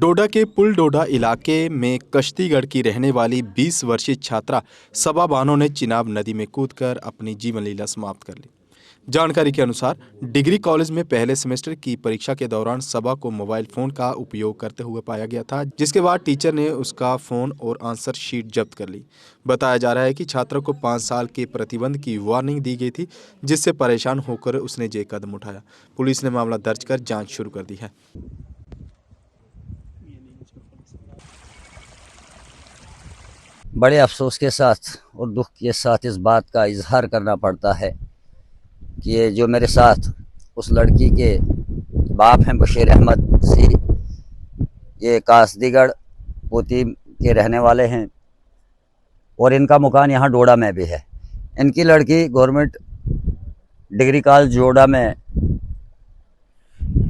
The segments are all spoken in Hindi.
डोडा के पुलडोडा इलाके में कश्तीगढ़ की रहने वाली 20 वर्षीय छात्रा सबा बानो ने चिनाब नदी में कूदकर अपनी जीवन लीला समाप्त कर ली। जानकारी के अनुसार डिग्री कॉलेज में पहले सेमेस्टर की परीक्षा के दौरान सबा को मोबाइल फोन का उपयोग करते हुए पाया गया था, जिसके बाद टीचर ने उसका फोन और आंसर शीट जब्त कर ली। बताया जा रहा है कि छात्रा को 5 साल के प्रतिबंध की वार्निंग दी गई थी, जिससे परेशान होकर उसने ये कदम उठाया। पुलिस ने मामला दर्ज कर जाँच शुरू कर दी है। बड़े अफसोस के साथ और दुख के साथ इस बात का इजहार करना पड़ता है कि ये जो मेरे साथ उस लड़की के बाप हैं बशीर अहमद सी, ये कासदीगढ़ पोती के रहने वाले हैं और इनका मकान यहाँ डोडा में भी है। इनकी लड़की गवर्नमेंट डिग्री कॉलेज डोडा में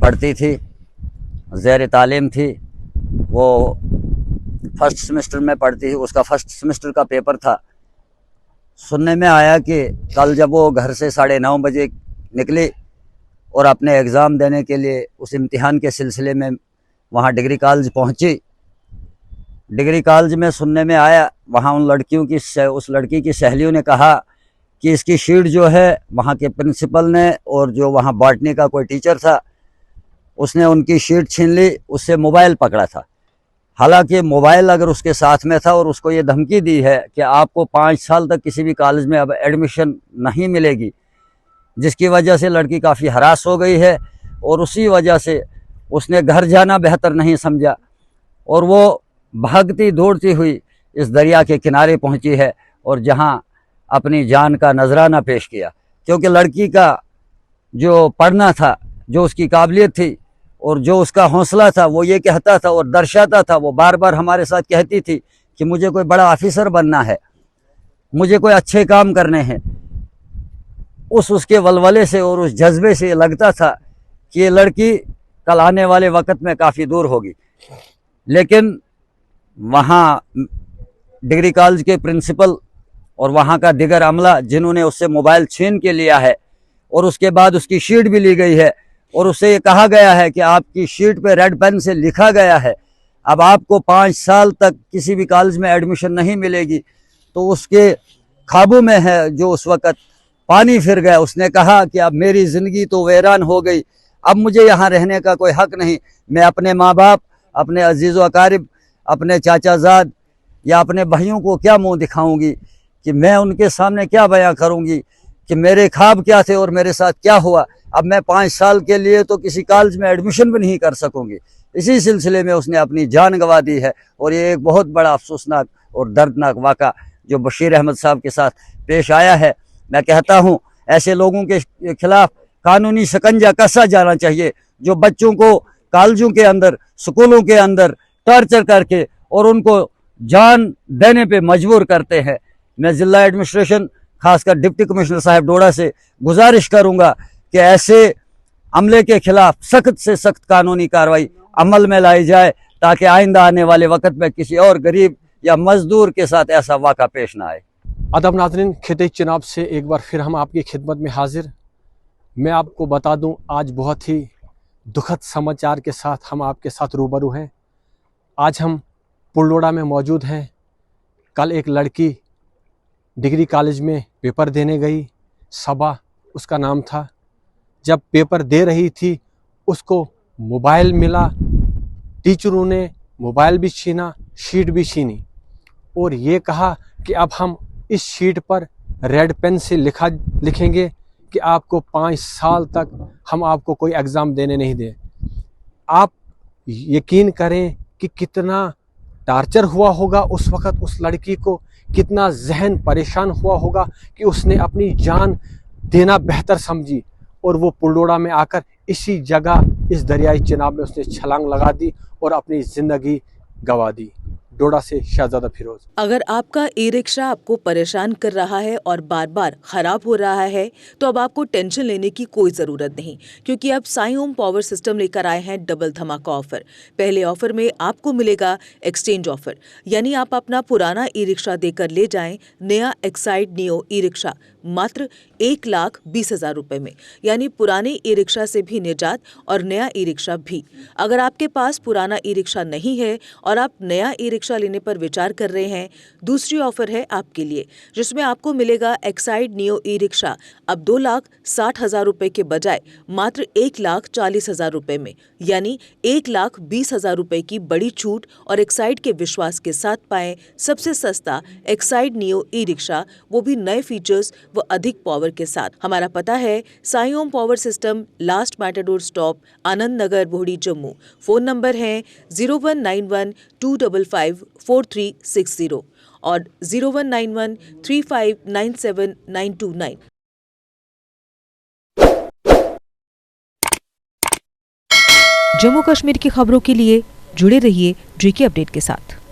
पढ़ती थी, ज़ेर तालीम थी। वो फर्स्ट सेमेस्टर में पढ़ती थी, उसका फर्स्ट सेमेस्टर का पेपर था। सुनने में आया कि कल जब वो घर से 9:30 बजे निकली और अपने एग्ज़ाम देने के लिए उस इम्तिहान के सिलसिले में वहाँ डिग्री कॉलेज पहुँची। डिग्री कॉलेज में सुनने में आया, वहाँ उस लड़की की सहेलियों ने कहा कि इसकी शीट जो है वहाँ के प्रिंसिपल ने और जो वहाँ बॉटनी का कोई टीचर था उसने उनकी शीट छीन ली, उससे मोबाइल पकड़ा था। हालांकि मोबाइल अगर उसके साथ में था और उसको ये धमकी दी है कि आपको 5 साल तक किसी भी कॉलेज में अब एडमिशन नहीं मिलेगी, जिसकी वजह से लड़की काफ़ी हरास हो गई है और उसी वजह से उसने घर जाना बेहतर नहीं समझा और वो भागती दौड़ती हुई इस दरिया के किनारे पहुंची है और जहां अपनी जान का नजराना पेश किया। क्योंकि लड़की का जो पढ़ना था, जो उसकी काबिलियत थी और जो उसका हौसला था, वो ये कहता था और दर्शाता था, वो बार बार हमारे साथ कहती थी कि मुझे कोई बड़ा ऑफिसर बनना है, मुझे कोई अच्छे काम करने हैं। उसके वलवले से और उस जज्बे से लगता था कि ये लड़की कल आने वाले वक्त में काफ़ी दूर होगी। लेकिन वहाँ डिग्री कॉलेज के प्रिंसिपल और वहाँ का दिगर अमला जिन्होंने उससे मोबाइल छीन के लिया है और उसके बाद उसकी शीट भी ली गई है और उससे ये कहा गया है कि आपकी शीट पे रेड पेन से लिखा गया है अब आपको 5 साल तक किसी भी कॉलेज में एडमिशन नहीं मिलेगी, तो उसके ख्वाबों में है जो उस वक़्त पानी फिर गया। उसने कहा कि अब मेरी ज़िंदगी तो वीरान हो गई, अब मुझे यहाँ रहने का कोई हक़ नहीं। मैं अपने माँ बाप, अपने अजीज़ व अकारिब, अपने चाचाजाद या अपने भाइयों को क्या मुँह दिखाऊँगी कि मैं उनके सामने क्या बयां करूँगी कि मेरे ख्वाब क्या थे और मेरे साथ क्या हुआ। अब मैं 5 साल के लिए तो किसी कॉलेज में एडमिशन भी नहीं कर सकूंगी। इसी सिलसिले में उसने अपनी जान गंवा दी है और ये एक बहुत बड़ा अफसोसनाक और दर्दनाक वाक़ा जो बशीर अहमद साहब के साथ पेश आया है। मैं कहता हूँ ऐसे लोगों के खिलाफ कानूनी शिकंजा कसा जाना चाहिए जो बच्चों को कॉलेजों के अंदर, स्कूलों के अंदर टॉर्चर करके और उनको जान देने पे मजबूर करते हैं। मैं ज़िला एडमिनिस्ट्रेशन खासकर डिप्टी कमिश्नर साहब डोडा से गुजारिश करूँगा कि ऐसे अमले के खिलाफ सख्त से सख्त कानूनी कार्रवाई अमल में लाई जाए ताकि आइंदा आने वाले वक्त में किसी और गरीब या मजदूर के साथ ऐसा वाक़ा पेश ना आए। अदब नाज़रीन, खिते चिनाब से एक बार फिर हम आपकी खिदमत में हाजिर। मैं आपको बता दूं, आज बहुत ही दुखद समाचार के साथ हम आपके साथ रूबरू हैं। आज हम पुलडोडा में मौजूद हैं। कल एक लड़की डिग्री कॉलेज में पेपर देने गई, सबा उसका नाम था। जब पेपर दे रही थी उसको मोबाइल मिला, टीचरों ने मोबाइल भी छीना, शीट भी छीनी और ये कहा कि अब हम इस शीट पर रेड पेन से लिखेंगे कि आपको 5 साल तक हम आपको कोई एग्ज़ाम देने नहीं दें। आप यकीन करें कि कितना टार्चर हुआ होगा उस वक़्त उस लड़की को, कितना जहन परेशान हुआ होगा कि उसने अपनी जान देना बेहतर समझी और वो पुलडोडा में आकर इसी जगह इस दरियाई चिनाब में उसने छलांग लगा दी और अपनी ज़िंदगी गंवा दी। डोडा से शहजादा फिरोज। अगर आपका ई रिक्शा आपको परेशान कर रहा है और बार बार खराब हो रहा है तो अब आपको टेंशन लेने की कोई ज़रूरत नहीं, क्योंकि अब साई ओम पावर सिस्टम लेकर आए हैं डबल धमाका ऑफर। पहले ऑफर में आपको मिलेगा एक्सचेंज ऑफर, यानी आप अपना पुराना ई रिक्शा देकर ले जाएं नया एक्साइड नियो ई रिक्शा मात्र 1,20,000 रुपए में, यानी पुराने ई रिक्शा से भी निजात और नया ई रिक्शा भी। अगर आपके पास पुराना ई रिक्शा नहीं है और आप नया ई रिक्शा लेने पर विचार कर रहे हैं, दूसरी ऑफर है आपके लिए, जिसमें आपको मिलेगा एक्साइड नियो ई रिक्शा अब 2,60,000 रुपए के बजाय मात्र 1,40,000 रुपए में, यानी 1,20,000 रुपए की बड़ी छूट। और एक्साइड के विश्वास के साथ पाएं सबसे सस्ता एक्साइड नियो ई रिक्शा, वो भी नए फीचर्स व अधिक पावर के साथ। हमारा पता है Sai Om power system, last matador stop, Anand Nagar, Bohri, Jammu. Phone number है 0191-255-4360 और 0191-3597-929। जम्मू कश्मीर की खबरों के लिए जुड़े रहिए JK अपडेट के साथ।